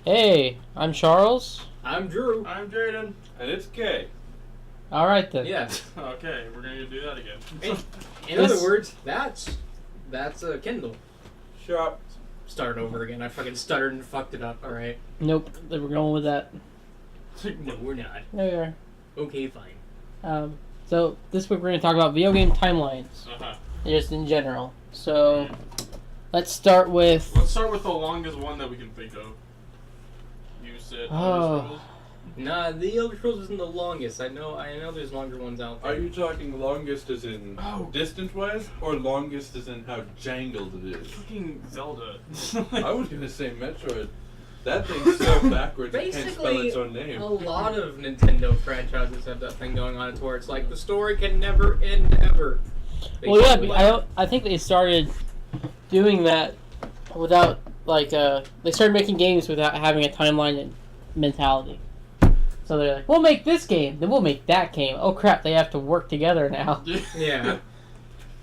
Hey, I'm Charles. I'm Drew. I'm Jaden. And it's Kay. All right then. Yeah. Okay, we're gonna do that again. In other words, that's a Kindle. Shop. Start over again. I fucking stuttered and fucked it up. All right. Nope, we're going with that. No, we're not. There we are. Okay, fine. So this week we're going to talk about video game timelines, just in general. So let's start with. Let's start with the longest one that we can think of. You said. Oh. Nah, the Elder Scrolls isn't the longest. I know. There's longer ones out there. Are you talking longest as in distance-wise, or longest as in how jangled it is? Fucking Zelda. I was gonna say Metroid. That thing's so backwards it can't spell Basically, its own name. a lot of Nintendo franchises have that thing going on. It's where it's like the story can never end ever. Well, yeah, I think they started doing that without they started making games without having a timeline and mentality. So they're like, we'll make this game, then we'll make that game. Oh crap, they have to work together now. Yeah.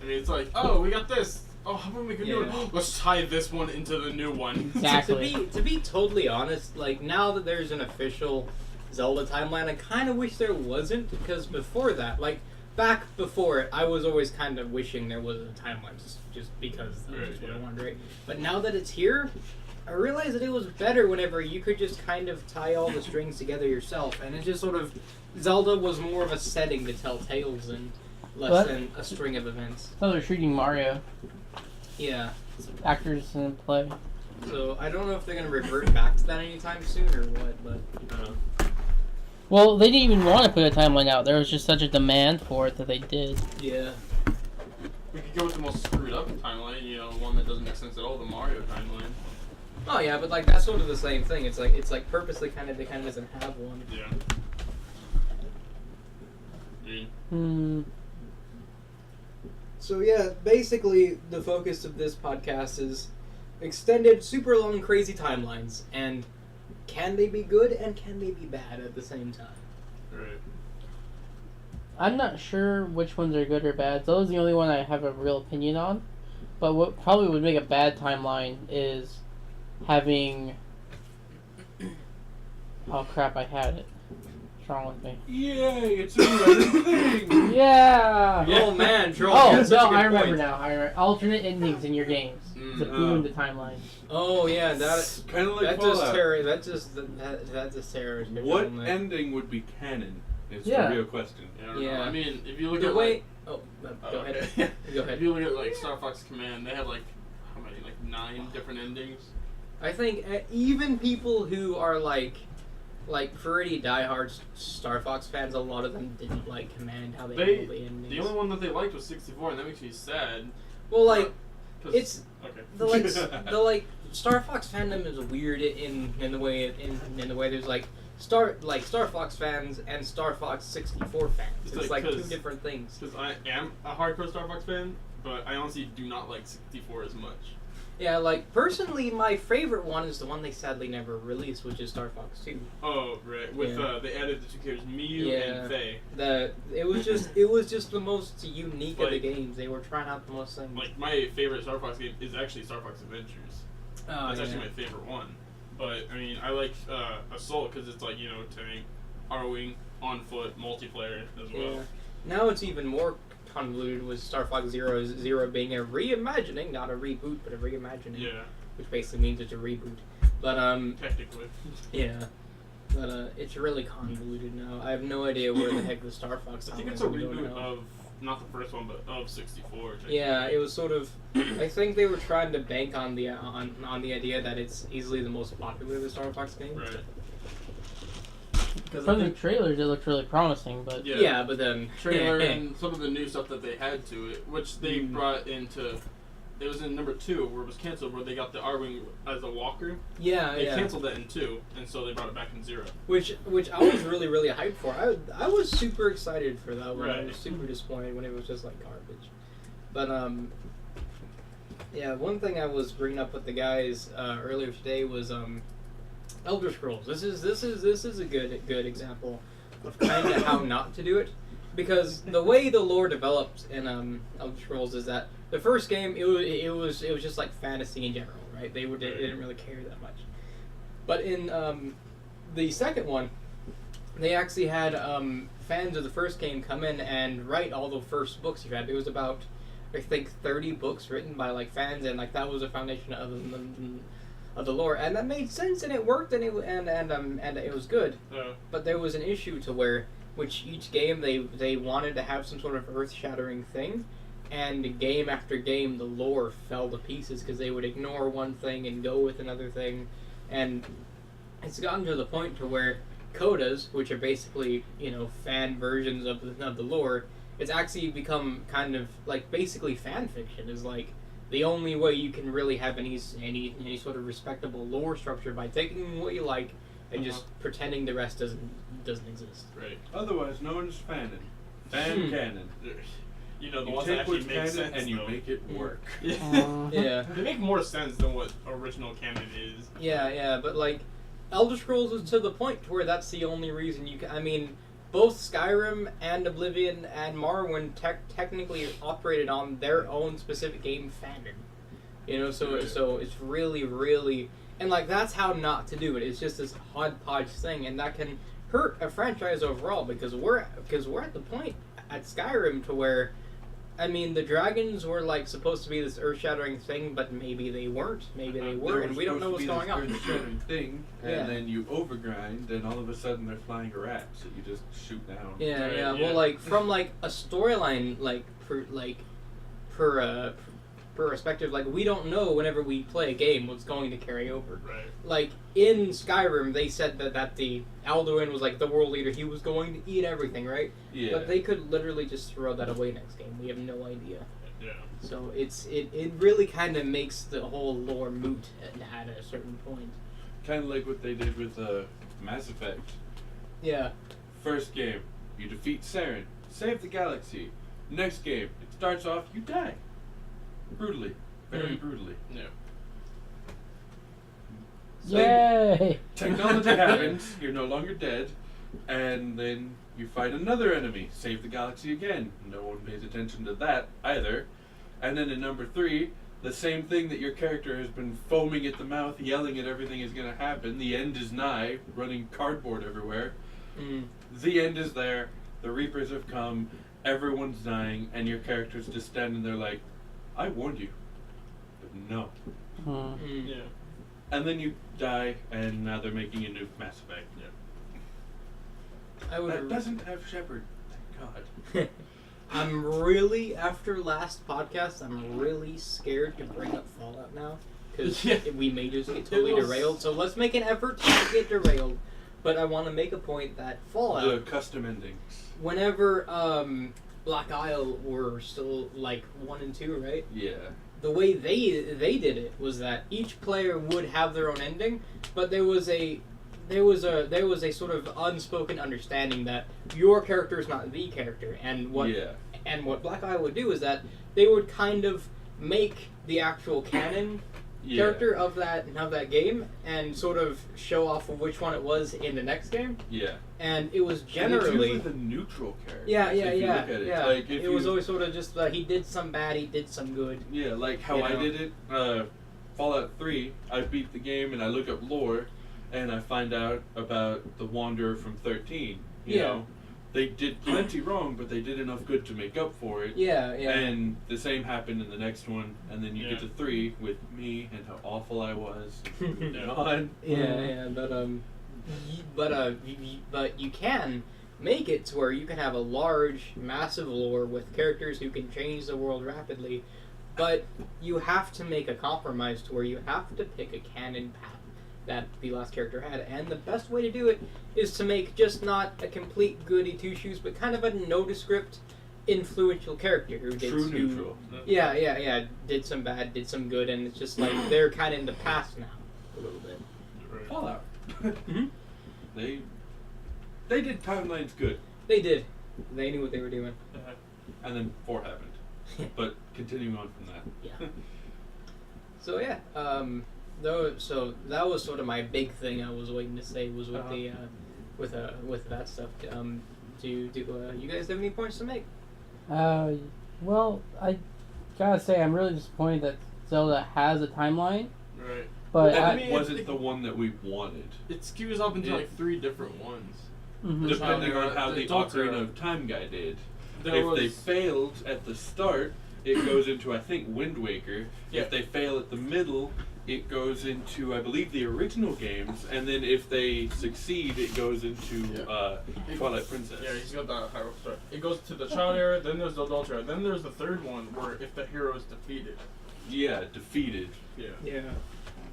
I mean, it's like, oh, we got this. Oh, how about we can do it? Let's tie this one into the new one. Exactly. To be totally honest, like now that there's an official Zelda timeline, I kind of wish there wasn't, because before that, like back before it, I was always kind of wishing there was a timeline, just because that's just what I wanted, right? But now that it's here, I realized that it was better whenever you could just kind of tie all the strings together yourself, and it just sort of Zelda was more of a setting to tell tales and less than a string of events. So they're treating Mario. Yeah. Actors in play. So I don't know if they're gonna revert back to that anytime soon or what, but Well, they didn't even want to put a timeline out. There was just such a demand for it that they did. yeah. We could go with the most screwed up timeline, one that doesn't make sense at all, the Mario timeline. Oh yeah, but like that's sort of the same thing. It's like purposely they kind of doesn't have one. Yeah. So yeah, basically the focus of this podcast is extended, super long, crazy timelines, and can they be good and can they be bad at the same time? Right. I'm not sure which ones are good or bad. Those are the only one I have a real opinion on. But what probably would make a bad timeline is having... Oh crap, I had it. What's wrong with me? Yay! It's a new thing. Yeah! Oh man, Troll. Oh, that's such a no, good I remember point. now. I remember. Alternate endings in your games. To ruin the timeline. Oh yeah, that Kind of like that Fallout. just terror. That just terror. What ending would be canon? Is Yeah. the real question. I don't know. Yeah. I mean, if you look the at way. like, Oh, go ahead. If Go ahead. you look at like Star Fox Command, they have like how many? Like 9 different endings. I think even people who are like pretty diehard Star Fox fans, a lot of them didn't like Command how they handled the endings. The only one that they liked was 64, and that makes me sad. Well, like it's okay. the Star Fox fandom is weird in the way there's like Star Fox fans and Star Fox 64 fans. It's like two different things. Because I am a hardcore Star Fox fan, but I honestly do not like 64 as much. Yeah, like personally, my favorite one is the one they sadly never released, which is Star Fox 2. Oh right, with they added the 2 characters Miyu and Faye. It was just the most unique of the games. They were trying out the most things. Like my favorite Star Fox game is actually Star Fox Adventures. That's actually my favorite one. But I mean, I like Assault because it's like tank, R-wing, on foot, multiplayer as well. Yeah. Now it's even more convoluted with Star Fox Zero being a reimagining, not a reboot, but a reimagining. Yeah. Which basically means it's a reboot. But technically. Yeah. But it's really convoluted now. I have no idea where the heck the Star Fox. I think it's a reboot of not the first one, but of 64. Yeah, it was sort of. I think they were trying to bank on the idea that it's easily the most popular of the Star Fox games. Right. From the trailers, it looked really promising, but yeah, but then trailer and some of the new stuff that they had to it, which they brought into. It was in number 2 where it was canceled, where they got the R-wing as a walker. Yeah, they canceled that in 2, and so they brought it back in 0. Which I was really hyped for. I was super excited for that one. Right. I was super disappointed when it was just like garbage. But yeah, one thing I was bringing up with the guys earlier today was Elder Scrolls. This is a good example of kind of how not to do it, because the way the lore developed in Elder Scrolls is that the first game it was just like fantasy in general, right? They didn't really care that much. But in the second one, they actually had fans of the first game come in and write all the first books you had. It was about, I think, 30 books written by like fans, and like that was the foundation of the lore, and that made sense, and it worked, and it was good. But there was an issue to where, which each game they wanted to have some sort of earth-shattering thing, and game after game the lore fell to pieces because they would ignore one thing and go with another thing, and it's gotten to the point to where codas, which are basically, you know, fan versions of the lore, it's actually become kind of like basically fan fiction is like the only way you can really have any sort of respectable lore structure by taking what you like and just pretending the rest doesn't exist. Right. Otherwise, no one's fanning. Fan canon. You know, the You ones that take actually what's make canon sense, and you though. make it work. Yeah. They make more sense than what original canon is. Yeah, but like Elder Scrolls is to the point to where that's the only reason you can. I mean, both Skyrim and Oblivion and Morrowind technically operated on their own specific game fandom. You know, so it's really, and like that's how not to do it. It's just this hodgepodge thing, and that can hurt a franchise overall because we're at the point at Skyrim to where, I mean, the dragons were like supposed to be this earth-shattering thing, but maybe they weren't. Maybe they were, and we don't know what's going on. Earth-shattering thing, and Yeah. then you overgrind, and all of a sudden they're flying rats that you just shoot down. Yeah, Right, yeah. yeah. Well, like from like a storyline, per perspective, like we don't know whenever we play a game what's going to carry over. Right. Like in Skyrim, they said that the Alduin was like the world leader. He was going to eat everything, right? Yeah. But they could literally just throw that away next game. We have no idea. Yeah. So it really kind of makes the whole lore moot at a certain point. Kind of like what they did with Mass Effect. Yeah. First game, you defeat Saren, save the galaxy. Next game, it starts off, you die. Brutally. Very brutally. Yeah. Yay! Technology happens, you're no longer dead, and then you fight another enemy, save the galaxy again. No one pays attention to that either. And then in number 3, the same thing that your character has been foaming at the mouth, yelling at everything is going to happen. The end is nigh, running cardboard everywhere. The end is there, the Reapers have come, everyone's dying, and your character's just standing there like, I warned you, but no. Yeah. And then you die, and now they're making a new Mass Effect. I would. That doesn't have Shepard, thank God. I'm really, after last podcast, I'm really scared to bring up Fallout now because we may just get totally derailed. So let's make an effort to not get derailed. But I want to make a point that Fallout, The custom endings. whenever Black Isle were still like 1 and 2, right? Yeah. The way they did it was that each player would have their own ending, but there was a sort of unspoken understanding that your character is not the character, and what Black Isle would do is that they would kind of make the actual canon character of that game and sort of show off of which one it was in the next game. Yeah. And it was And generally it's usually the neutral character. yeah. Look at it. Like if it was always sort of just he did some bad, he did some good. Yeah, like how You I know? did it. Fallout 3, I beat the game and I look up lore, and I find out about the Wanderer from 13. You know, they did plenty wrong, but they did enough good to make up for it. Yeah. And the same happened in the next one, and then you get to 3 with me and how awful I was. And moving on. But you can make it to where you can have a large, massive lore with characters who can change the world rapidly, but you have to make a compromise to where you have to pick a canon path that the last character had, and the best way to do it is to make just not a complete goody two-shoes, but kind of a nondescript, influential character who did True neutral. did some bad, did some good, and it's just like they're kind of in the past now a little bit. Fallout. Mm-hmm. They did Timlines good, They did. They knew what they were doing. and then 4 happened. But continuing on from that. Yeah. So yeah, so that was sort of my big thing I was waiting to say was with the with that stuff. Do you guys have any points to make? Well, I gotta say I'm really disappointed that Zelda has a timeline. Right. But Well, I, I mean, wasn't the one that we wanted. It skews up into like 3 different ones. mhm. Depending Child on how Era, the Adult Era. Ocarina of Time guy did. There If was, they failed at the start, it goes into, I think, Wind Waker. Yeah. If they fail at the middle, it goes into, I believe, the original games. And then if they succeed, it goes into Twilight Princess. Yeah, he's got that hierarchy. Sorry. It goes to the Child Era, then there's the Adult Era, then there's the third one where if the hero is defeated. Yeah, defeated. Yeah. Yeah.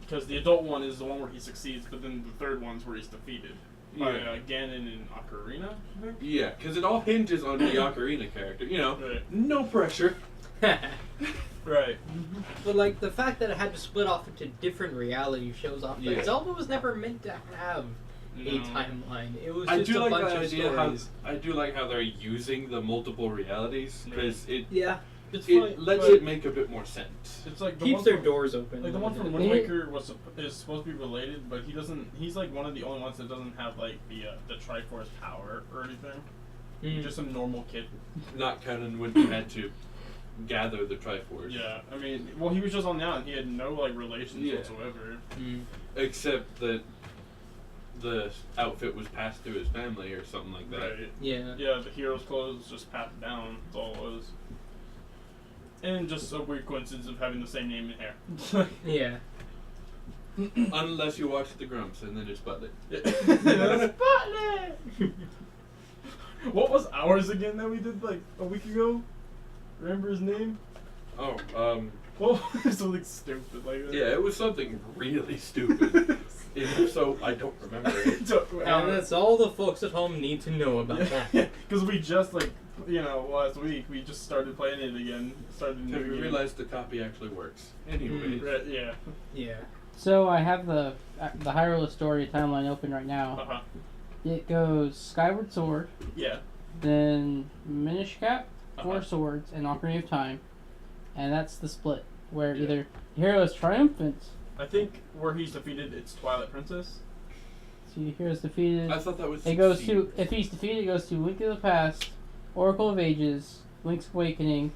Because the adult one is the one where he succeeds, but then the third one's where he's defeated. By Yeah. Ganon and Ocarina, I think? Yeah, because it all hinges on the Ocarina character. You know, Right. no pressure. Right. But like the fact that it had to split off into different reality shows off that Yeah. Zelda was never meant to have a No. timeline. It was I just do a like bunch that of idea. stories. I do like how they're using the multiple realities because Yeah, It's it funny, lets but it make a bit more sense. It's like the keeps one their from, doors open. Like the one from Yeah. Wind Waker is supposed to be related, but he doesn't. He's like one of the only ones that doesn't have like the Triforce power or anything. Mm. Just a normal kid. Not counting when you had to gather the Triforce. Yeah, I mean, well, he was just on the island. He had no like relations Yeah. whatsoever. Mm. Except that the outfit was passed through his family or something like that. Right. Yeah. Yeah, the hero's clothes just passed down. That's all it was. And just a weird coincidence of having the same name and hair. Yeah. Unless you watch the Grumps and then it's Butler. Spotlight! What was ours again that we did like a week ago? Remember his name? Oh, Well, something stupid like that. yeah, it was something really stupid. If so, I don't remember it. And that's all the folks at home need to know about that. Because we just like, last week we just started playing it again. Started a new Because we game. realized the copy actually works. Anyway. Right, yeah. Yeah. So I have the Hyrule story timeline open right now. Uh-huh. It goes Skyward Sword, Yeah. then Minish Cap, Four Uh-huh. Swords, and Ocarina of Time, and that's the split where Yeah. either the hero is triumphant, I think where he's defeated, it's Twilight Princess. so the hero is defeated. I thought that was. It goes Succeed. to if he's defeated, it goes to Link to the Past, Oracle of Ages, Link's Awakening,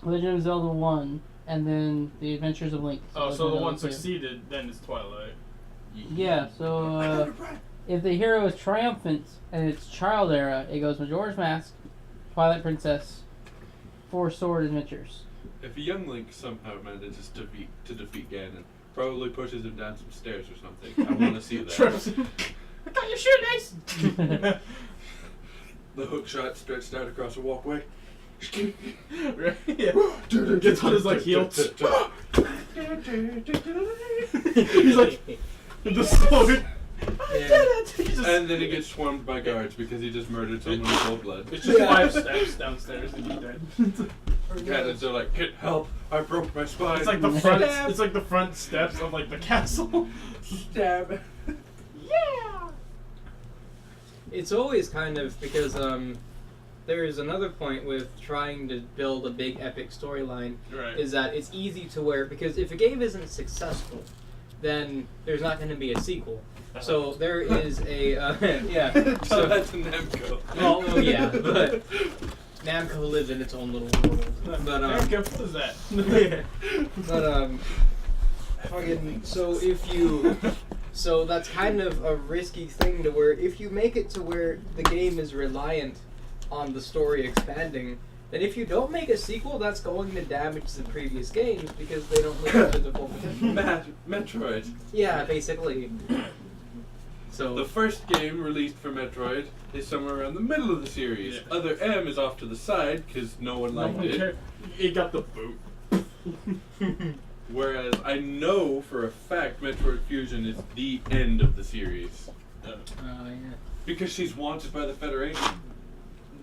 Legend of Zelda 1, and then The Adventures of Link. Oh, Legend so of the Zelda one 2. succeeded, then it's Twilight. Yeah, so if the hero is triumphant and it's Child Era, it goes Majora's Mask, Twilight Princess, Four Sword Adventures. If a young Link somehow manages to defeat Ganon, probably pushes him down some stairs or something. I want to see that. Trips him. I got your shoelace! The hook shot stretched out across a walkway. Right? Yeah. Gets on his like heel. He's like the sword. I did it! He just, And then he gets swarmed by guards because he just murdered someone in cold blood. it's just 5 steps downstairs and he's dead. Cannons are like, get help! I broke my spine. It's like the front. It's like the front steps of like the castle. Stab. Yeah. It's always kind of because there is another point with trying to build a big epic storyline Right. is that it's easy to where because if a game isn't successful, then there's not going to be a sequel. So there is a yeah. So So that's Namco. well, yeah, but Namco lives in its own little world. But Okay, what is that? but fucking so if you so that's kind of a risky thing to where if you make it to where the game is reliant on the story expanding, then if you don't make a sequel, that's going to damage the previous games because they don't live up to the full potential. Metroid. Yeah, basically. So The first game released for Metroid is somewhere around the middle of the series. Yeah. Other M is off to the side because no one liked it. It got the boot. Whereas I know for a fact Metroid Fusion is the end of the series. yeah. Because she's wanted by the Federation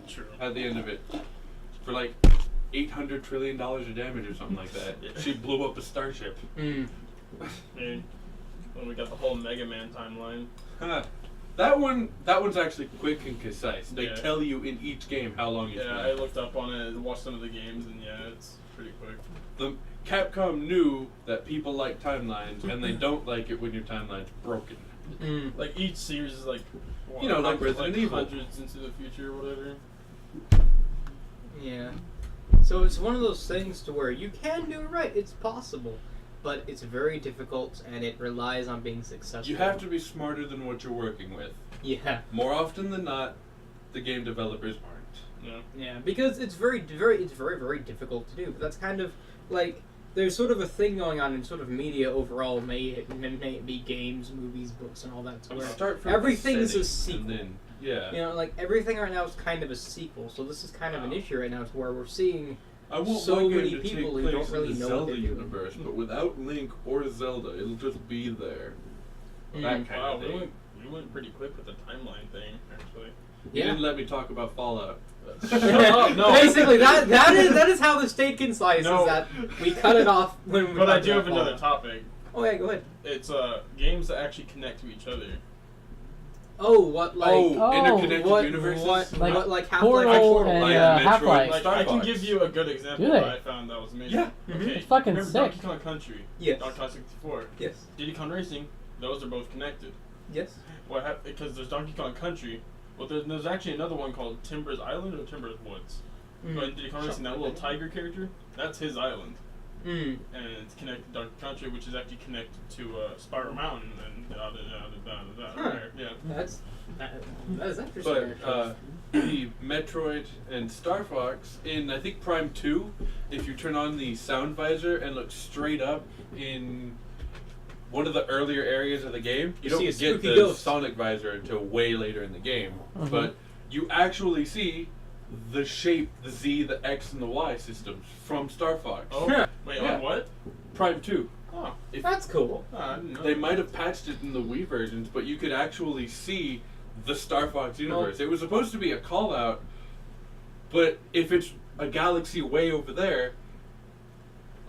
True. at the end of it. For like $800 trillion of damage or something like that. Yeah. She blew up a starship. Mm. And when we got the whole Mega Man timeline. Huh. That one's actually quick and concise. They Yeah. tell you in each game how long it's Yeah, been. I looked up on it and watched some of the games, and yeah, it's pretty quick. The Capcom knew that people like timelines, and they don't like it when your timeline's broken. Mm. Like each series is like, You know, like Resident Evil. hundreds into the future or whatever. Yeah. So it's one of those things to where you can do it right. It's possible. but it's very difficult and it relies on being successful. You have to be smarter than what you're working with. Yeah. More often than not, the game developers aren't. Yeah. Yeah, because it's very difficult to do. But that's kind of like there's sort of a thing going on in sort of media overall, may it be games, movies, books, and all that. So where Start from everything's the a setting, sequel. and then, yeah. You know, like everything right now is kind of a sequel. So this is kind of an issue right now, where we're seeing I want so my game many to people take who place don't really in the know what Zelda they're doing. universe, but without Link or Zelda, it'll just be there. Mm. That kind Wow, of thing. we went pretty quick with the timeline thing, actually. You didn't let me talk about Fallout. Shut up, no. Basically, that is how the state concise No. is that we cut it off when we. But I talked do about have another Fallout. topic. Oh yeah, go ahead. It's games that actually connect to each other. Oh, what like? Oh, interconnected what, universes? Like Half-Life Portal 4? and Like Half-Life. Metroid. Like, Star I can Fox. give you a good example Do they? that I found that was amazing. Yeah. Okay. It's fucking Remember sick. Donkey Kong Country? Yes. Donkey Kong 64. Yes. Diddy Kong Racing, those are both connected. Yes. What happened? Because there's Donkey Kong Country. Well, there's actually another one called Timber's Island or Timber's Woods. But in Diddy Kong Racing, that little tiger character, that's his island. Mm. And it's connected to Donkey Country, which is actually connected to Spiral Mountain and Huh. yeah. That is interesting. But the Metroid and Star Fox in I think Prime 2, if you turn on the sound visor and look straight up in one of the earlier areas of the game, you You see don't a get spooky the ghost. sonic visor until way later in the game. Mhm. But you actually see the shape, the Z, the X, and the Y systems from Star Fox. Oh, wait, Yeah. on what? Prime 2. Oh, If That's cool. I didn't know they that. might have patched it in the Wii versions, but you could actually see the Star Fox universe. It was supposed to be a call out, but if it's a galaxy way over there,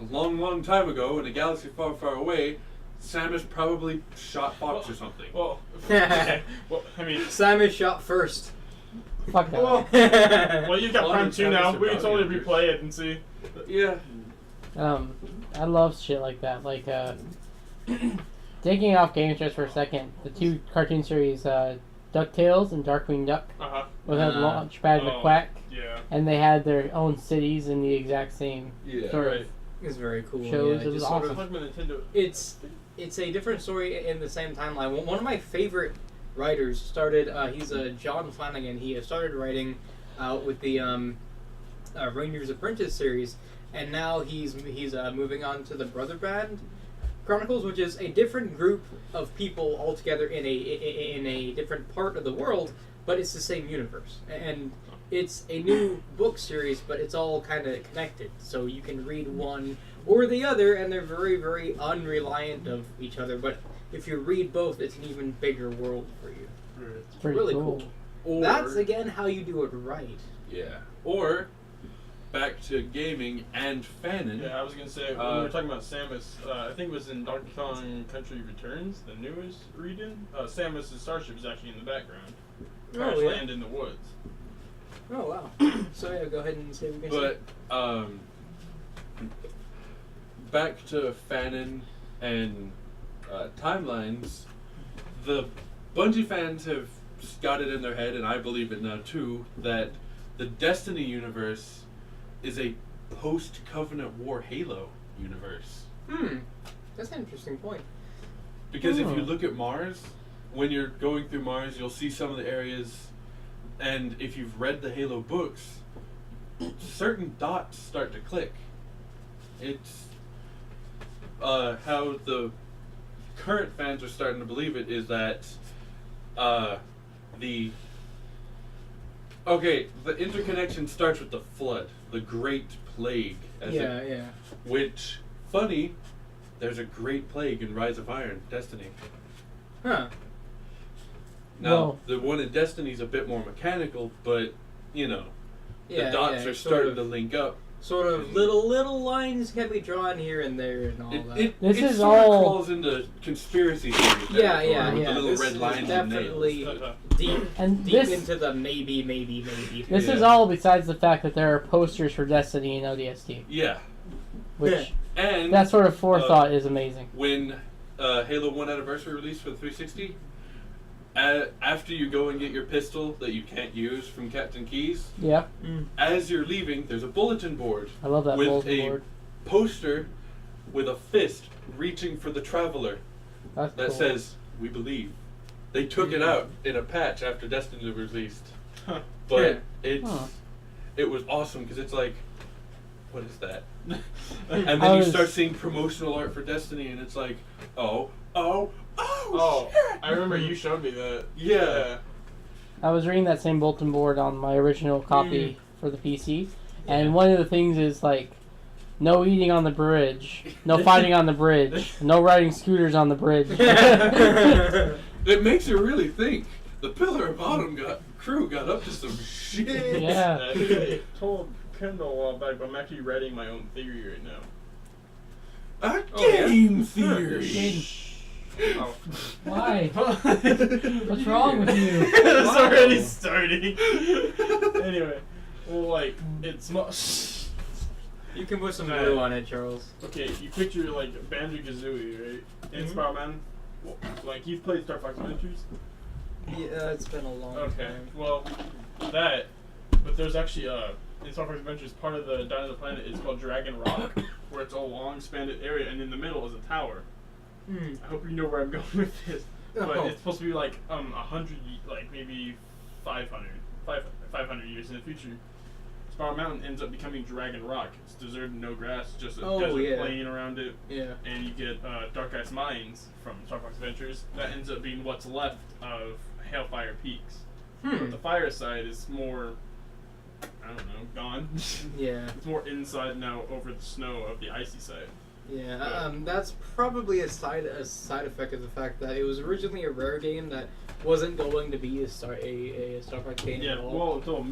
a long, long time ago, in a galaxy far, far away, Samus probably shot Fox or something. Well, okay. Well, I mean, Simon shot first. Fuck that. well, well, you got Well, Prime it's 2 now. Samus We can are totally bounty replay it and see. Yeah. I love shit like that. Like, taking off games just for a second, the two cartoon series, DuckTales and Darkwing Duck, Uh-huh. both had Launchpad Oh. McQuack, Yeah. and they had their own cities in the exact same Yeah. sort Right. of. It's very cool. Shows, yeah, it was just sort awesome. of- Talking about Nintendo. It's a different story in the same timeline. One of my favorite writers started. He's John Flanagan. He started writing with the Ranger's Apprentice series, and now he's moving on to the Brother Band Chronicles, which is a different group of people altogether in a different part of the world, but it's the same universe. And it's a new book series, but it's all kind of connected. So you can read one or the other, and they're very, very unreliant of each other. But if you read both, it's an even bigger world for you. It's pretty really cool. cool. Or, That's again how you do it right. Yeah. Or, back to gaming and fanon. Yeah, I was gonna say when we were talking about Samus. I think it was in Donkey Kong Country Returns, the newest region. Samus' starship is actually in the background. Crash yeah. land in the woods. Oh wow. So yeah, go ahead and say what you're gonna But back to fanon and timelines, the Bungie fans have got it in their head, and I believe it now too, that the Destiny universe is a post-Covenant War Halo universe. say. That's an interesting point. Because if you Hmm. look at Mars, when you're going through Mars, you'll see some of the areas, and if you've read the Halo books, certain dots start to click. It's how the current fans are starting to believe it is that the interconnection starts with the flood, the Great Plague, Yeah. which funny, there's a Great Plague in Rise of Iron, Destiny. Huh. Now, Well- the one in Destiny's a bit more mechanical, but you know, Yeah. the dots yeah, are sort starting of- to link up. Sort of little lines can be drawn here and there and all that. This it is sort of all- crawls into conspiracy theories. Yeah, territory yeah, with yeah. the little This red is lines and nails. definitely deep, And deep this into the maybe. this is Yeah. all besides the fact that there are posters for Destiny and ODST, Yeah, which and that sort of forethought is amazing. when Halo 1 Anniversary released for the 360, after you go and get your pistol that you can't use from Captain Keys, Yeah, as you're leaving, there's a bulletin board I love that with bulletin a board. poster with a fist reaching for the traveler That's that cool. says, "We believe." They took it out in a patch after Destiny was released. But it was awesome because it's like, what is that? And then you start seeing promotional art for Destiny, and it's like, oh, shit! I remember you showed me that. Yeah. I was reading that same bulletin board on my original copy for the PC, and one of the things is like, no eating on the bridge, no fighting on the bridge, no riding scooters on the bridge. It makes you really think. The Pillar of Autumn crew got up to some shit. Yeah. I told Kendall a while back, but I'm actually writing my own theory right now. A game theory. Oh. Why? What's wrong with you? It's already starting. Anyway, well, like, it's You can put some glue on it, Charles. okay, you picture, like, Banjo-Kazooie, right? In Spider-Man. Like, you've played Star Fox Adventures? Yeah, it's been a long time. Well, that, but there's actually, in Star Fox Adventures, part of the Dine of the Planet is called Dragon Rock, where it's a long, expanded area, and in the middle is a tower. I hope you know where I'm going with this. But it's supposed to be like 100, like maybe 500 years in the future. Spiral Mountain ends up becoming Dragon Rock. It's deserted, no grass, just a desert plain around it. Yeah. And you get Dark Ice Mines from Star Fox Adventures. That ends up being what's left of Hailfire Peaks. But the fire side is more, I don't know, gone. Yeah. It's more inside now over the snow of the icy side. Yeah, that's probably a side effect of the fact that it was originally a rare game that wasn't going to be a Star Fox game at all. Well, until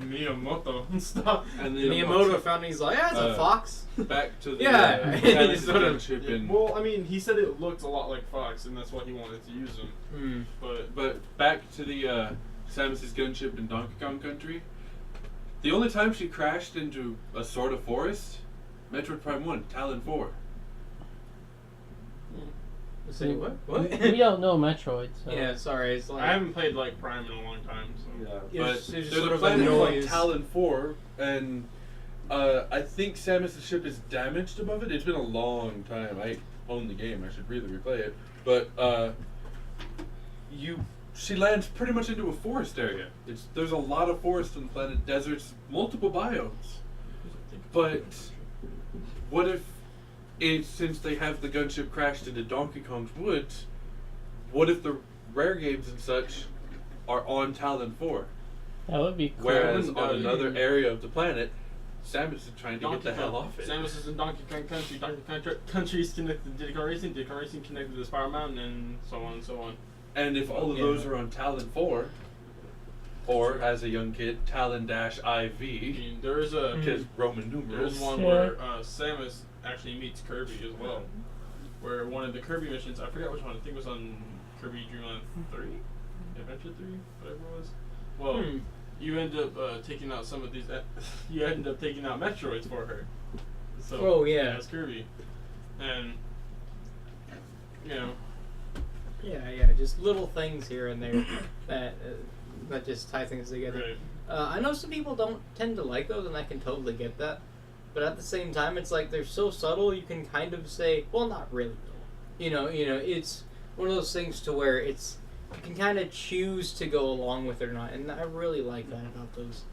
Miyamoto and stuff. And then Miyamoto found it, he's like, it's a fox. Back to the Yeah. sort of chip in. Well, I mean, he said it looked a lot like Fox, and that's why he wanted to use them. But back to the Samus's gunship in Donkey Kong Country. The only time she crashed into a sort of forest, Metroid Prime 1, Talon 4. Say what? What? We don't know Metroid. So. Yeah, sorry. It's like I haven't played like Prime in a long time, so But it's there's sort a of planet a called noise. Talon 4, and I think Samus's ship is damaged above it. It's been a long time. I own the game. I should really replay it. But she lands pretty much into a forest area. There's a lot of forest on the planet, deserts, multiple biomes. But what if, since they have the gunship crashed into Donkey Kong's woods, what if the rare games and such are on Talon 4? That would be cool. Whereas on another area of the planet, Samus is trying to get the hell off it. Samus is in Donkey Kong Country. Donkey Kong Country is connected to Diddy Kong Racing. Diddy Kong Racing connected to Spiral Mountain, and so on and so on. And if all of those are on Talon 4, or as a young kid, Talon-IV, I mean, there is a because Roman there's numerals. one where Samus actually meets Kirby as well. Where one of the Kirby missions, I forgot which one. I think it was on Kirby Dream Land 3, Adventure 3, whatever it was. Well, you end up taking out some of these. You end up taking out Metroids for her. So as Kirby, and you know. Yeah, just little things here and there that just tie things together. Right. I know some people don't tend to like those, and I can totally get that. But at the same time, it's like they're so subtle. You can kind of say, well, not really. You know, it's one of those things to where you can kind of choose to go along with it or not, and I really like that about those.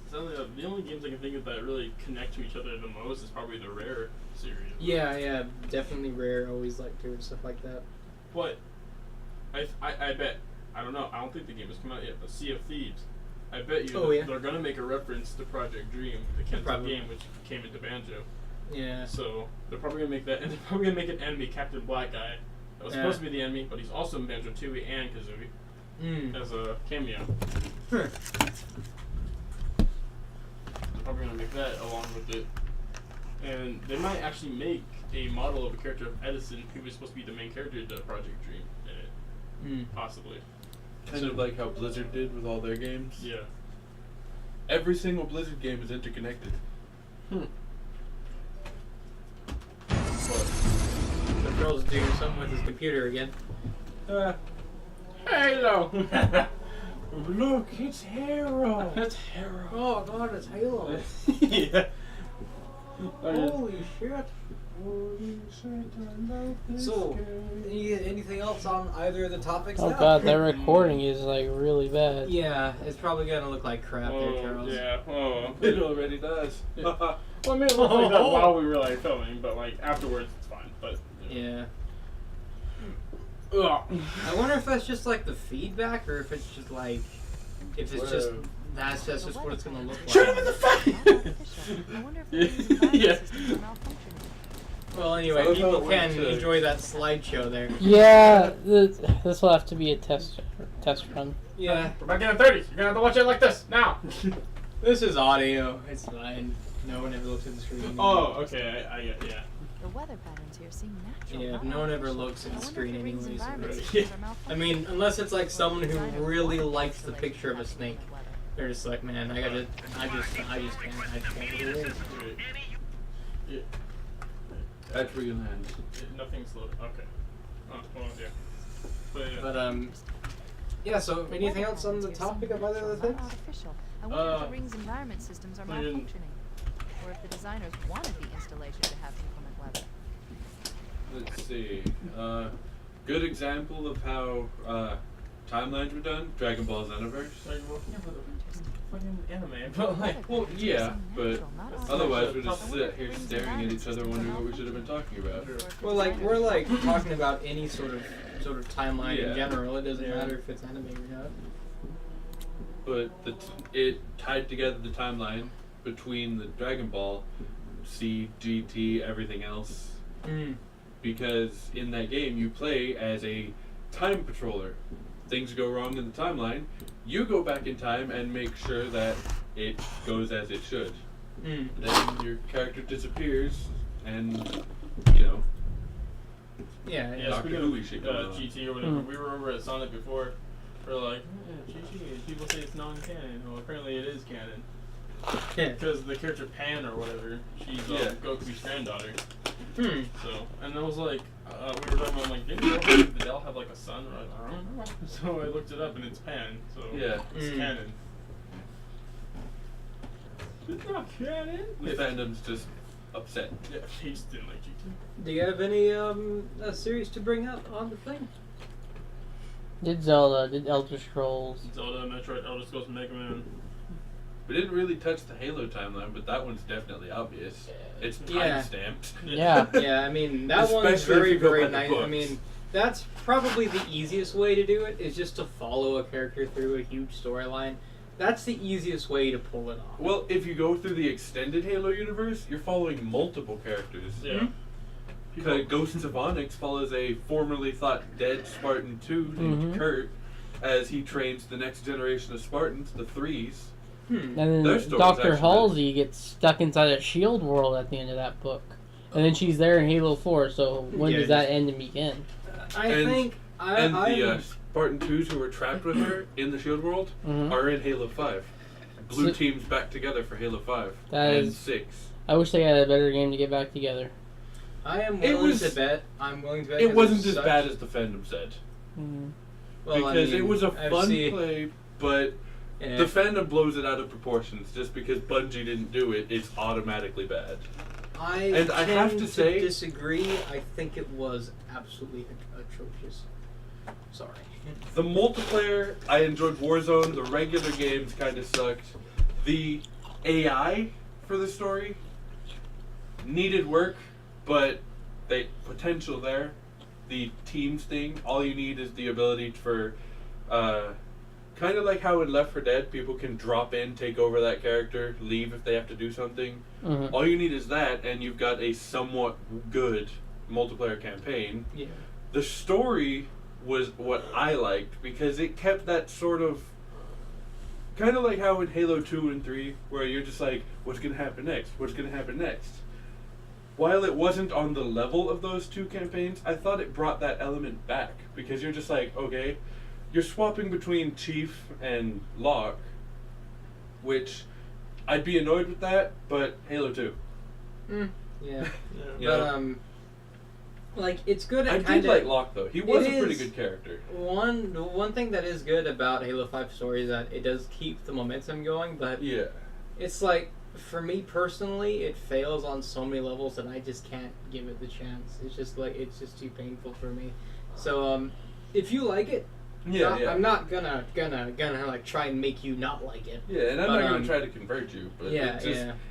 The only games I can think of that really connect to each other the most is probably the Rare series. Yeah, definitely Rare. Always liked her and stuff like that. But I bet, I don't know, I don't think the game has come out yet, but Sea of Thieves, I bet you they're going to make a reference to Project Dream, the Kento game, which came into Banjo. Yeah. So they're probably going to make that, and they're probably going to make an enemy, Captain Black Guy. That was supposed to be the enemy, but he's also in Banjo-Tooie and Kazooie as a cameo. They're probably going to make that along with it. And they might actually make a model of a character of Edison who was supposed to be the main character of Project Dream in it. Possibly. Kind of like how Blizzard did with all their games. Yeah. Every single Blizzard game is interconnected. The girl's doing something with his computer again. Halo! Look, it's Hero! That's Halo. Oh god, it's Halo. Yeah. Holy shit. So, anything else on either of the topics Oh now? god, that recording is like really bad. Yeah, it's probably gonna look like crap there, Charles. Yeah. Oh. It already does. Well, I mean, it looked like that while we were like filming, but like afterwards, it's fine. But Yeah. Ugh. I wonder if that's just like the feedback, or if it's just like, if it's just Whoa. that's just what it's gonna look like. Shoot him in the face! I wonder if Yeah. the Yeah. systems are malfunctioning. Well, anyway, So people it can went to- enjoy that slideshow there. Yeah, this will have to be a test run. Yeah. We're back in the 30s. You're gonna have to watch it like this now. This is audio. It's fine. No one ever looks at the screen. Oh, okay. I get. Yeah. The weather patterns here seem natural. Yeah, not no one ever artificial. looks at I the wonder screen if the ring's anyways. environment Right. systems are I malfunctioning. mean, unless it's like someone who Designers really want likes the installation picture of a to have snake. inclement weather. They're just like, man, I just can't do it. Yeah. That's where you land. Nothing's loaded. Okay. Oh, well, yeah. But yeah. But yeah. So The anything weather else on patterns the here seem topic of other natural, things? not artificial. I wonder if Uh, the ring's environment systems are I didn't- malfunctioning, or if the designers wanted the installation to have inclement weather. Let's see. Good example of how timelines were done. Dragon Ball Xenoverse. Like, well, yeah, but fucking anime, but like. Well, yeah, but Not otherwise we're we're just sitting here staring at each other, wondering what we should have been talking about. Well, like we're like talking about any sort of timeline Yeah. in general. It doesn't Yeah. matter if it's anime or not. But it tied together the timeline between the Dragon Ball, C, GT, everything else. Mm. Because in that game you play as a time patroller. Things go wrong in the timeline, you go back in time and make sure that it goes as it should. Mm. Then your character disappears, and you know. Yeah. Yeah, Doctor speaking Who of shit going on. GT or whatever, Mm. we were over at Sonic before. We're like, yeah, GT. People say it's non-canon. Well, apparently it is canon. Yeah. Because the character Pan or whatever, she's Yeah. Goku's granddaughter. Hmm. So, and I was like, we were talking about, like, didn't Videl have like a son? Or I don't know. So I looked it up and it's Pan. So Yeah. it's Mm. canon. It's not canon. The fandom's just upset. Yeah, he just didn't like GT. Do you have any series to bring up on the thing? Did Zelda, did Elder Scrolls. Zelda, Metroid, Elder Scrolls, Mega Man. We didn't really touch the Halo timeline, but that one's definitely obvious. It's Yeah. time stamped. Yeah. Yeah, I mean that one's Especially if very you go by very the nice. I books. mean that's probably the easiest way to do it is just to follow a character through a huge storyline. That's the easiest way to pull it off. Well, if you go through the extended Halo universe, you're following multiple characters. Yeah. Because Ghosts of Onyx follows a formerly thought dead Spartan 2 named Mhm. Kurt as he trains the next generation of Spartans, the Threes. Hmm. And Their then story's Dr. actually Halsey gets stuck inside a shield world at the end of that book. And then she's there in Halo 4, so when Yeah, does that end and begin? I And- think And the I'm- Spartan 2s who were trapped with her in the Shield World Mhm. are in Halo 5. Blue So- team's back together for Halo 5 That and is- 6. I wish they had a better game to get back together. I am It willing was- to bet. I'm willing to bet. It 'cause wasn't it's as such- bad as the fandom said. Mm. well, I Because mean, it was a I've fun seen- play, but yeah. the fandom blows it out of proportions. Just because Bungie didn't do it, it's automatically bad. And I have tend to say- disagree. I think it was absolutely atrocious. Sorry. The multiplayer, I enjoyed Warzone. The regular games kind of sucked. The AI for the story needed work, but they potential there. The teams thing, all you need is the ability for, kind of like how in Left 4 Dead, people can drop in, take over that character, leave if they have to do something. Mhm. All you need is that, and you've got a somewhat good multiplayer campaign. Yeah. The story was what I liked because it kept that sort of kind of like how in Halo 2 and 3 where you're just like, what's going to happen next? What's going to happen next? While it wasn't on the level of those two campaigns, I thought it brought that element back because you're just like, okay, you're swapping between Chief and Locke, which I'd be annoyed with that, but Halo 2. Mm, yeah. You But know? like it's good. I At did kind like of Locke though. He was it a pretty is- good character. one thing that is good about Halo 5 story is that it does keep the momentum going, but Yeah. it's like for me personally, it fails on so many levels that I just can't give it the chance. It's just too painful for me. So if you like it, I'm not gonna like try and make you not like it. Yeah, and I'm not gonna try to convert you, but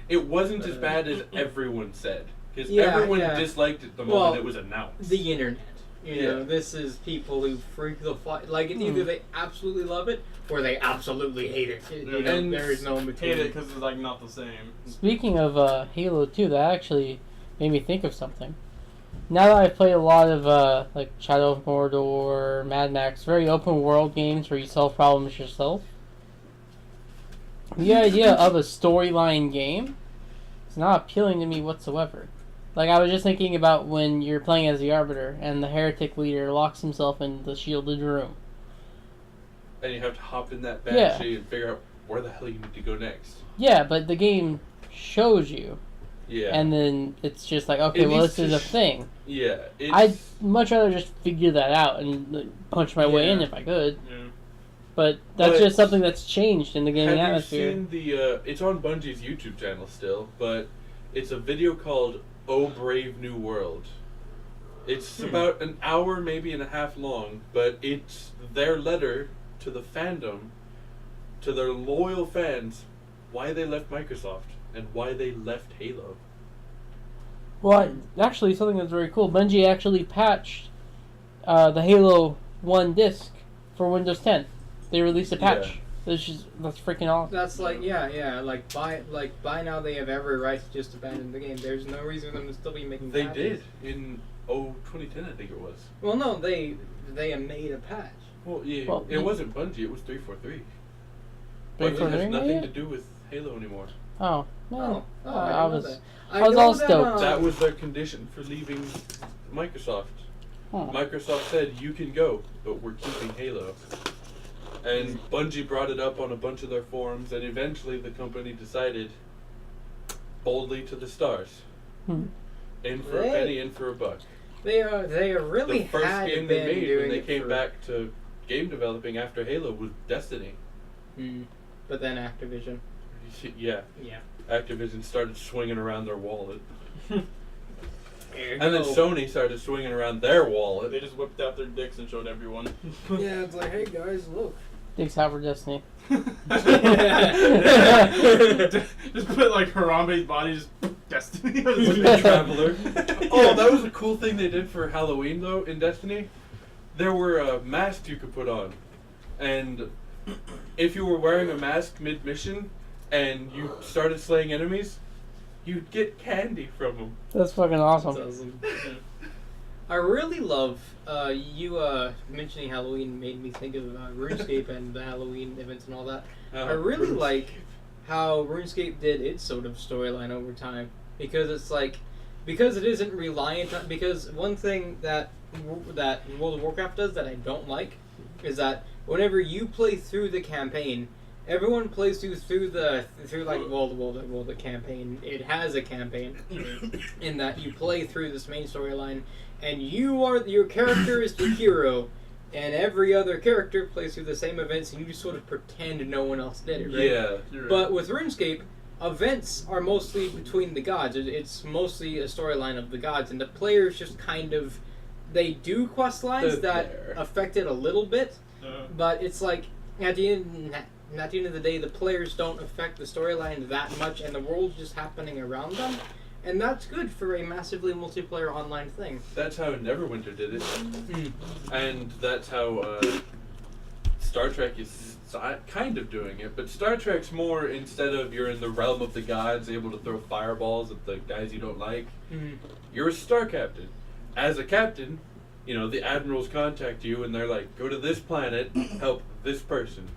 it wasn't as bad as everyone said, because everyone disliked it the moment it was announced. The internet. You know, this is people who freak the fuck. Like, it's either they absolutely love it or they absolutely hate it. You know, and there is no in between. Hate it because it's like not the same. Speaking of Halo 2, that actually made me think of something. Now that I've played a lot of like Shadow of Mordor, Mad Max, very open world games where you solve problems yourself, the idea of a storyline game is not appealing to me whatsoever. Like, I was just thinking about when you're playing as the Arbiter and the heretic leader locks himself in the shielded room. And you have to hop in that banshee and figure out where the hell you need to go next. Yeah, but the game shows you. Yeah. And then it's just like, okay, well, this is a thing. Yeah. I'd much rather just figure that out and punch my way in if I could. Yeah. But that's just something that's changed in the gaming atmosphere. Have you seen it's on Bungie's YouTube channel still, but it's a video called Oh Brave New World. It's about an hour, maybe and a half long, but it's their letter to the fandom, to their loyal fans, why they left Microsoft and why they left Halo. Well, actually, something that's very cool. Bungie actually patched the Halo 1 disc for Windows 10. They released a patch. That's freaking awesome. That's like by now they have every right to just abandon the game. There's no reason for them to still be making They patches. did in 2010, I think it was. Well, no, they made a patch. Well, yeah, Well, it wasn't Bungie, it was 343. 343 Bungie has nothing made to it? do with Halo anymore. Oh, man. I was know I was all that, stoked. That was their condition for leaving Microsoft. Huh. Microsoft said, you can go, but we're keeping Halo. And Bungie brought it up on a bunch of their forums, and eventually the company decided, boldly to the stars, in for a penny, in for a buck. They really The first had game been they made doing when they it came for- back to game developing after Halo was Destiny. But then Activision. Yeah. Yeah. Activision started swinging around their wallet. There you And then go. Sony started swinging around their wallet. They just whipped out their dicks and showed everyone. Yeah, it's like, hey guys, look. Diggs Howard Destiny. Just put like Harambe's body, just Destiny. The Traveler. Oh, that was a cool thing they did for Halloween though in Destiny. There were masks you could put on, and if you were wearing a mask mid-mission and you started slaying enemies, you'd get candy from them. That's fucking awesome. That's awesome. I really love you mentioning Halloween made me think of RuneScape and the Halloween events and all that. I really like how RuneScape did its sort of storyline over time, because it's like, because it isn't reliant on, because one thing that World of Warcraft does that I don't like is that whenever you play through the campaign, everyone plays through the campaign. It has a campaign in that you play through this main storyline, and your character is the hero, and every other character plays through the same events, and you just sort of pretend no one else did it, right? Yeah. Right. But with RuneScape, events are mostly between the gods. It's mostly a storyline of the gods, and the players just kind of, they do quest lines that affect it a little bit, but it's like at the end of the day, the players don't affect the storyline that much, and the world's just happening around them, and that's good for a massively multiplayer online thing. That's how Neverwinter did it, and that's how Star Trek is kind of doing it. But Star Trek's more, instead of you're in the realm of the gods, able to throw fireballs at the guys you don't like, you're a star captain. As a captain, you know, the admirals contact you and they're like, go to this planet, help this person.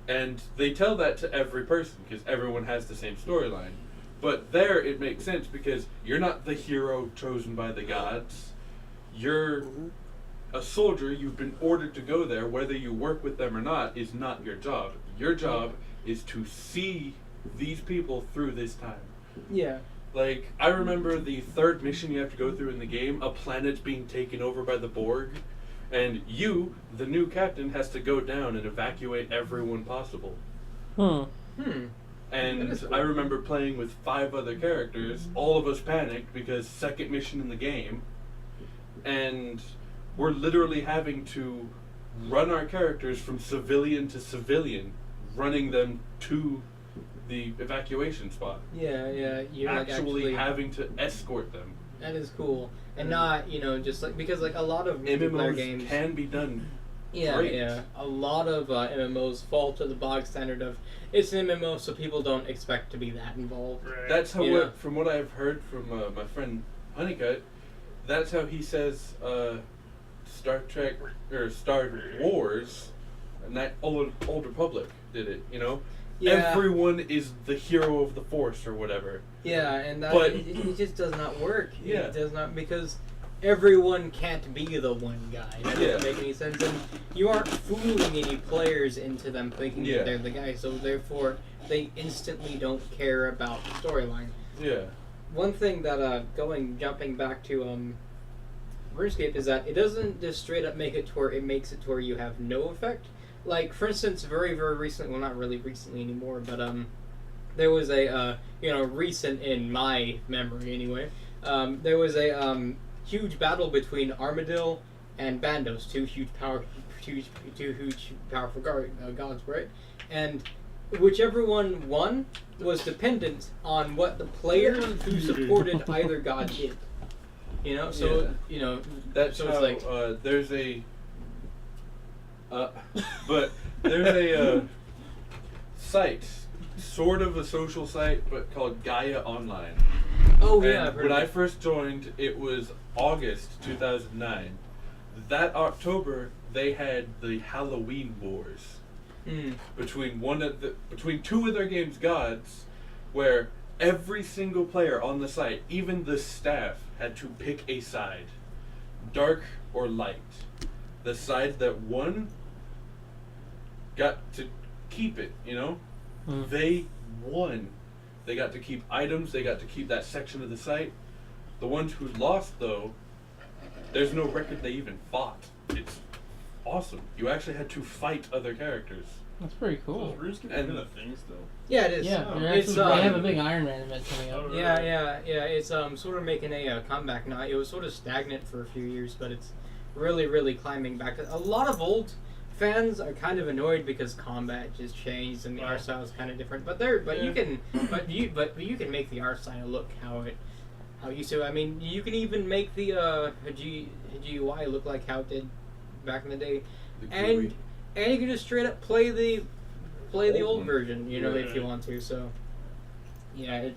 And they tell that to every person because everyone has the same storyline. But there it makes sense because you're not the hero chosen by the gods. You're a soldier. You've been ordered to go there. Whether you work with them or not is not your job. Your job is to see these people through this time. Yeah. Like, I remember the third mission you have to go through in the game, a planet's being taken over by the Borg, and you, the new captain, has to go down and evacuate everyone possible. And is cool. I remember playing with 5 other characters. All of us panicked because second mission in the game, and we're literally having to run our characters from civilian to civilian, running them to the evacuation spot. Yeah, you're Actually having to escort them. That is cool, and not just like because like a lot of multiplayer MMOs games can be done. Yeah, great. yeah. A lot of MMOs fall to the bog standard of it's an MMO, so people don't expect to be that involved. Right. That's how, Yeah. from what I've heard from my friend Honeycutt, that's how he says Star Trek or Star Wars, and that Old Republic did it. Yeah. Everyone is the hero of the Force or whatever. Yeah, and that But- it just does not work. Yeah. It does not because everyone can't be the one guy. That Yeah. doesn't make any sense, and you aren't fooling any players into them thinking Yeah. that they're the guy. So therefore, they instantly don't care about the storyline. Yeah. One thing that jumping back to RuneScape is that it doesn't just straight up make it to where it makes it to where you have no effect. Like for instance, very very recently, well not really recently anymore, but there was a recent in my memory anyway. There was a huge battle between Armadil and Bandos, two huge powerful gods, right? And whichever one won was dependent on what the players who supported either god did. That's so how it's like there's a but there's a site, sort of a social site, but called Gaia Online. oh And yeah, I've heard when of I it. first joined, it was August 2009. That October, they had the Halloween Wars Mm. between 2 of their game's gods, where every single player on the site, even the staff, had to pick a side, dark or light. The side that won got to keep it. Mm. They won. They got to keep items. They got to keep that section of the site. The ones who lost, though, there's no record they even fought. It's awesome. You actually had to fight other characters. That's pretty So cool. is RuneScape And- even a thing still? Yeah, it is. Yeah, Oh. they're It's, actually, they have a big Iron Man event coming up. Oh, Yeah. It's sort of making a comeback now. It was sort of stagnant for a few years, but it's really, really climbing back. A lot of old fans are kind of annoyed because combat just changed and the art style is kind of different. But you can make the art style look how it used to. I mean, you can even make the GUI look like how it did back in the day, The and GUI. you can just straight up play the Old old one. version, if Yeah. you want to. So, yeah,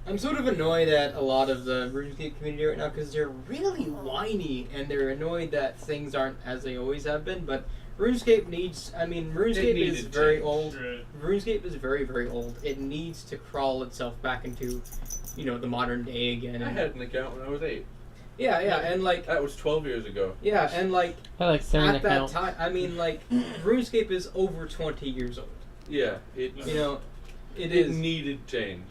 I'm sort of annoyed at a lot of the RuneScape community right now because they're really whiny and they're annoyed that things aren't as they always have been. But RuneScape RuneScape is needed very change. old. Right. RuneScape is very, very old. It needs to crawl itself back into, the modern day again. I And, had an account when I was 8. yeah, and like, That was 12 years ago. yeah, and like I like 7 at that accounts. time, RuneScape is over 20 years old. Yeah, it It it is. needed change.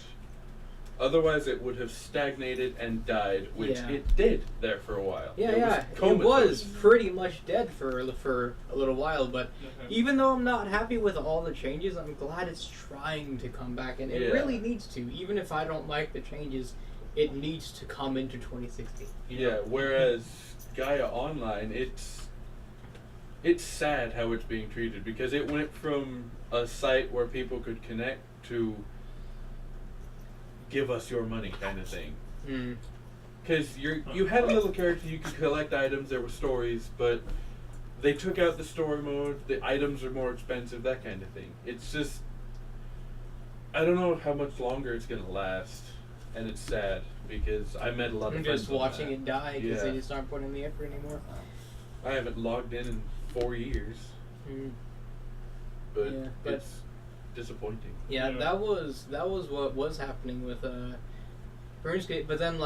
Otherwise, it would have stagnated and died, which Yeah. it did there for a while. It comatose. was pretty much dead for a little while, but Okay. even though I'm not happy with all the changes, I'm glad it's trying to come back, and it Yeah. really needs to. Even if I don't like the changes, it needs to come into 2016. Yeah, whereas Gaia Online, it's sad how it's being treated because it went from a site where people could connect to give us your money kind of thing. Mm. Because you had a little character, you could collect items, there were stories, but they took out the story mode, the items are more expensive, that kind of thing. It's just, I don't know how much longer it's going to last, and it's sad because I met a lot of I'm friends just on watching that. it die because Yeah. they just aren't putting the effort anymore. I haven't logged in 4 years, Mm. but Yeah, but- it's disappointing. Yeah, Yeah. that was what was happening with RuneScape. But then,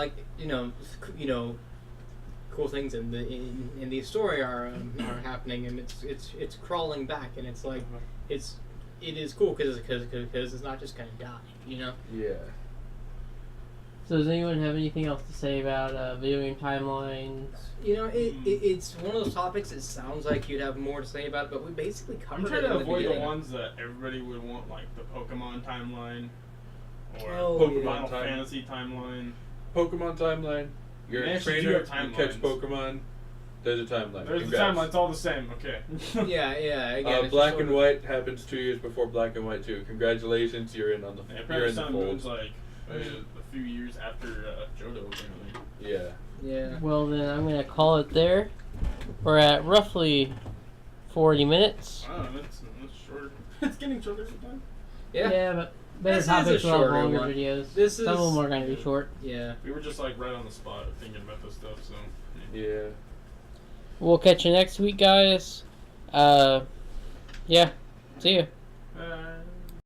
cool things in the story are happening, and it's crawling back, and it's like it is cool because it's not just gonna die, Yeah. So does anyone have anything else to say about video game timelines? You know, it's one of those topics. It sounds like you'd have more to say about it, but we basically I'm covered trying it to in the avoid the beginning. ones that everybody would want, like the Pokemon timeline or Oh, Pokemon Final time. Fantasy timeline. Pokemon timeline. You're They a actually do trainer. have You catch timelines. Pokemon. There's a timeline. There's the Congrats. timeline. It's all the same. Okay. Yeah. Again, it's Black sort and of- White happens 2 years before Black and White 2. Congratulations, you're in on the Yeah, you're apparently in the Sun and fold. Moon's like a few years after Johto, apparently. Yeah. Yeah. Well, then I'm going to call it there. We're at roughly 40 minutes. Wow, that's shorter. It's getting shorter every time. Yeah. But better This is a topics will have shorter longer one. videos. This Some of is- them are going to be short. Yeah. We were just like right on the spot thinking about this stuff, so. Yeah. We'll catch you next week, guys. Yeah. See ya.